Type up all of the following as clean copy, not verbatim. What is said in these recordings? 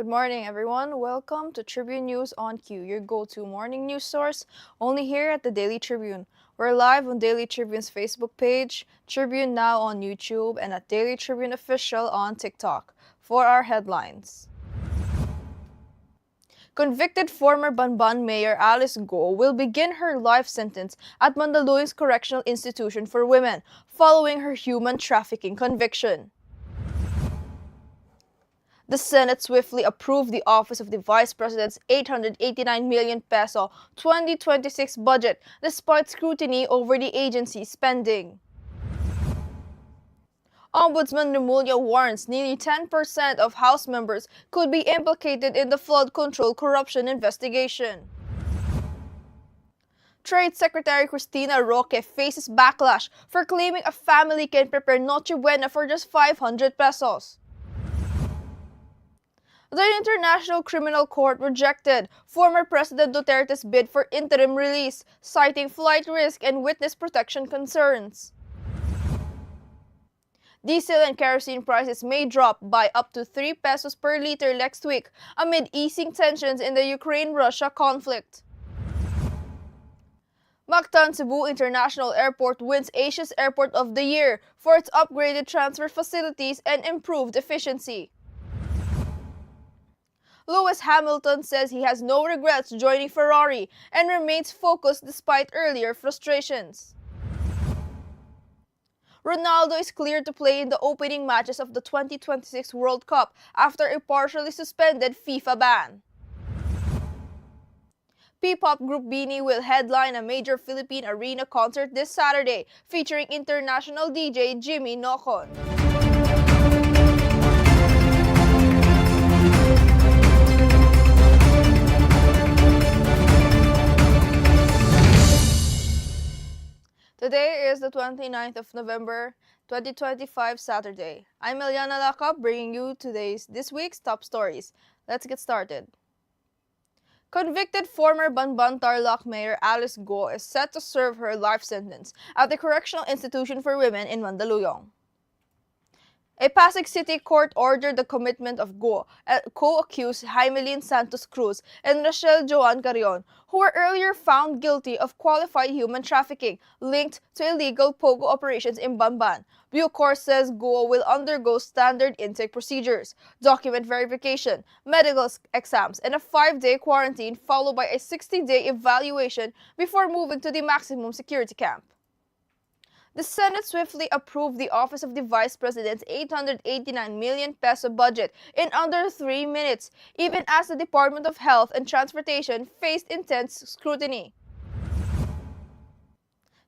Good morning, everyone. Welcome to Tribune News on Q, your go-to morning news source, only here at the Daily Tribune. We're live on Daily Tribune's Facebook page, Tribune Now on YouTube, and at Daily Tribune Official on TikTok. For our headlines. Convicted former Banban Mayor Alice Go will begin her life sentence at Mandaluyong's Correctional Institution for Women, following her human trafficking conviction. The Senate swiftly approved the Office of the Vice President's 889 million peso 2026 budget despite scrutiny over the agency's spending. Ombudsman Remulla warns nearly 10% of House members could be implicated in the flood control corruption investigation. Trade Secretary Cristina Roque faces backlash for claiming a family can prepare Noche Buena for just 500 pesos. The International Criminal Court rejected former President Duterte's bid for interim release, citing flight risk and witness protection concerns. Diesel and kerosene prices may drop by up to 3 pesos per liter next week amid easing tensions in the Ukraine-Russia conflict. Mactan Cebu International Airport wins Asia's Airport of the Year for its upgraded transfer facilities and improved efficiency. Lewis Hamilton says he has no regrets joining Ferrari and remains focused despite earlier frustrations. Ronaldo is cleared to play in the opening matches of the 2026 World Cup after a partially suspended FIFA ban. P-pop group Beanie will headline a major Philippine arena concert this Saturday featuring international DJ Jimmy Nocon. Today is the 29th of November, 2025, Saturday. I'm Eliana Lacap, bringing you this week's top stories. Let's get started. Convicted former Banban Tarlac Mayor Alice Go is set to serve her life sentence at the Correctional Institution for Women in Mandaluyong. A Pasig City court ordered the commitment of Go, co-accused Jaimelyn Santos Cruz and Rachel Joan Carrion, who were earlier found guilty of qualified human trafficking linked to illegal pogo operations in Bamban. Bucor says Go will undergo standard intake procedures, document verification, medical exams, and a 5-day quarantine followed by a 60-day evaluation before moving to the maximum security camp. The Senate swiftly approved the Office of the Vice President's 889 million peso budget in under 3 minutes, even as the Department of Health and Transportation faced intense scrutiny.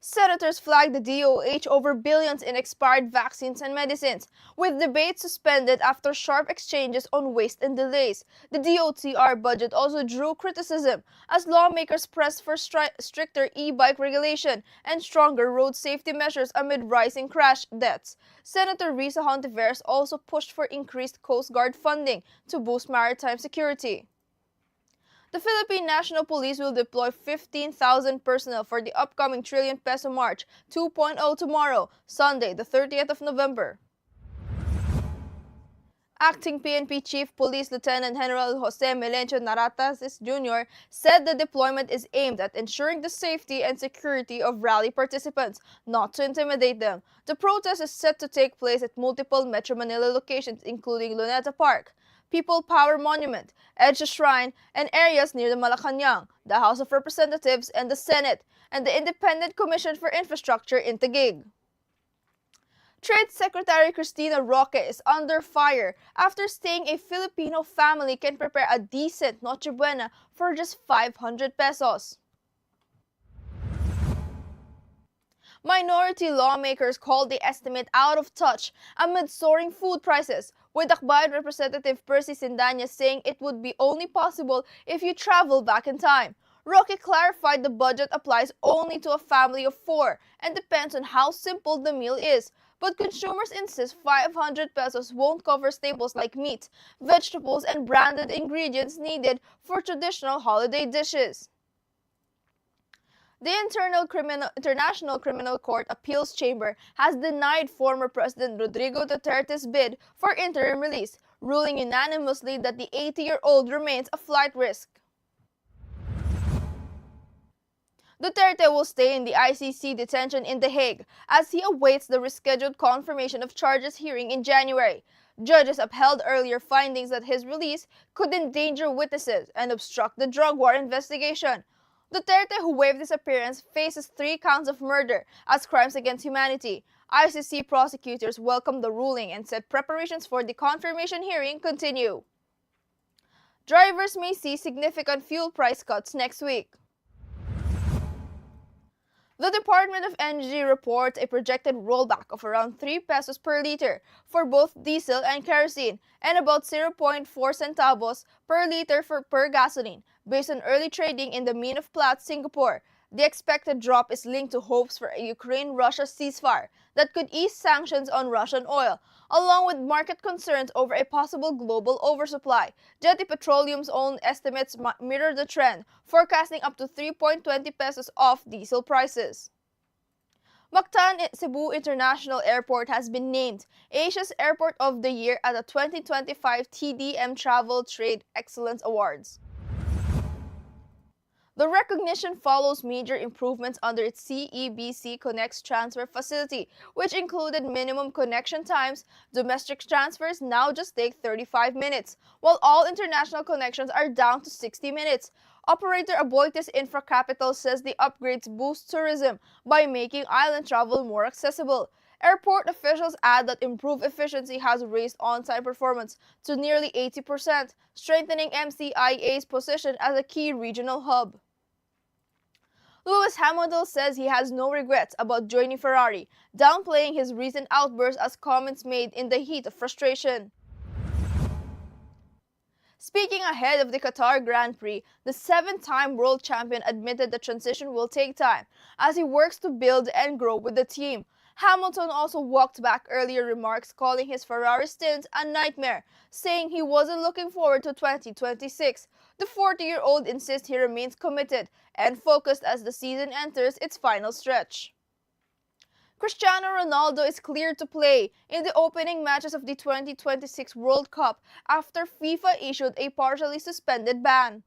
Senators flagged the DOH over billions in expired vaccines and medicines, with debate suspended after sharp exchanges on waste and delays. The DOTR budget also drew criticism as lawmakers pressed for stricter e-bike regulation and stronger road safety measures amid rising crash deaths. Senator Risa Hontiveros also pushed for increased Coast Guard funding to boost maritime security. The Philippine National Police will deploy 15,000 personnel for the upcoming Trillion Peso March 2.0 tomorrow, Sunday, the 30th of November. Acting PNP Chief Police Lieutenant General Jose Melencio Naratas Jr. said the deployment is aimed at ensuring the safety and security of rally participants, not to intimidate them. The protest is set to take place at multiple Metro Manila locations including Luneta Park, People Power Monument, Edsa Shrine, and areas near the Malacanang, the House of Representatives, and the Senate, and the Independent Commission for Infrastructure in Taguig. Trade Secretary Cristina Roque is under fire after saying a Filipino family can prepare a decent Noche Buena for just 500 pesos. Minority lawmakers called the estimate out of touch amid soaring food prices, with Akbayan Representative Percy Sindanya saying it would be only possible if you travel back in time. Roque clarified the budget applies only to a family of 4 and depends on how simple the meal is, but consumers insist 500 pesos won't cover staples like meat, vegetables, and branded ingredients needed for traditional holiday dishes. The International Criminal Court Appeals Chamber has denied former President Rodrigo Duterte's bid for interim release, ruling unanimously that the 80-year-old remains a flight risk. Duterte will stay in the ICC detention in The Hague as he awaits the rescheduled confirmation of charges hearing in January. Judges upheld earlier findings that his release could endanger witnesses and obstruct the drug war investigation. Duterte, who waived his appearance, faces 3 counts of murder as crimes against humanity. ICC prosecutors welcomed the ruling and said preparations for the confirmation hearing continue. Drivers may see significant fuel price cuts next week. The Department of Energy reports a projected rollback of around 3 pesos per liter for both diesel and kerosene and about 0.4 centavos per liter per gasoline, based on early trading in the Mine of Platts, Singapore. The expected drop is linked to hopes for a Ukraine-Russia ceasefire that could ease sanctions on Russian oil, along with market concerns over a possible global oversupply. Jetty Petroleum's own estimates mirror the trend, forecasting up to 3.20 pesos off diesel prices. Mactan Cebu International Airport has been named Asia's Airport of the Year at the 2025 TDM Travel Trade Excellence Awards. The recognition follows major improvements under its CEBC Connects transfer facility, which included minimum connection times. Domestic transfers now just take 35 minutes, while all international connections are down to 60 minutes. Operator Aboitiz Infracapital says the upgrades boost tourism by making island travel more accessible. Airport officials add that improved efficiency has raised on-time performance to nearly 80%, strengthening MCIA's position as a key regional hub. Lewis Hamilton says he has no regrets about joining Ferrari, downplaying his recent outbursts as comments made in the heat of frustration. Speaking ahead of the Qatar Grand Prix, the 7-time world champion admitted the transition will take time as he works to build and grow with the team. Hamilton also walked back earlier remarks calling his Ferrari stint a nightmare, saying he wasn't looking forward to 2026. The 40-year-old insists he remains committed and focused as the season enters its final stretch. Cristiano Ronaldo is cleared to play in the opening matches of the 2026 World Cup after FIFA issued a partially suspended ban.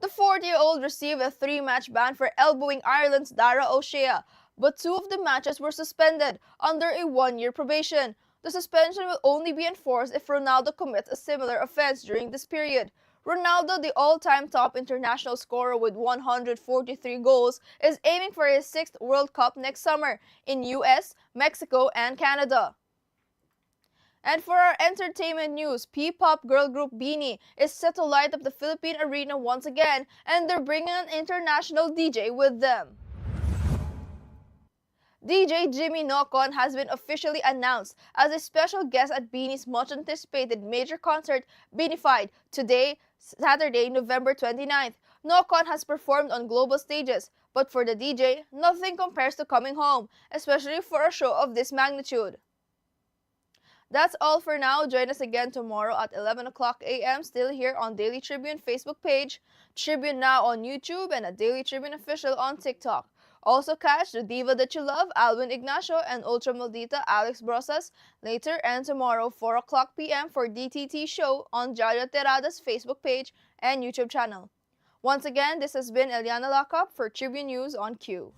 The 40-year-old received a 3-match ban for elbowing Ireland's Dara O'Shea, but 2 of the matches were suspended under a 1-year probation. The suspension will only be enforced if Ronaldo commits a similar offense during this period. Ronaldo, the all-time top international scorer with 143 goals, is aiming for his 6th World Cup next summer in US, Mexico, and Canada. And for our entertainment news, P-pop girl group Beanie is set to light up the Philippine arena once again, and they're bringing an international DJ with them. DJ Jimmy Nocon has been officially announced as a special guest at Beanie's much-anticipated major concert, Beanified, today, Saturday, November 29th. Nocon has performed on global stages, but for the DJ, nothing compares to coming home, especially for a show of this magnitude. That's all for now. Join us again tomorrow at 11 o'clock a.m. still here on Daily Tribune Facebook page, Tribune Now on YouTube, and a Daily Tribune Official on TikTok. Also catch the diva that you love, Alvin Ignacio, and Ultra Maldita Alex Brosas later and tomorrow 4 o'clock p.m. for DTT Show on Jario Terada's Facebook page and YouTube channel. Once again, this has been Eliana Lacap for Tribune News on Q.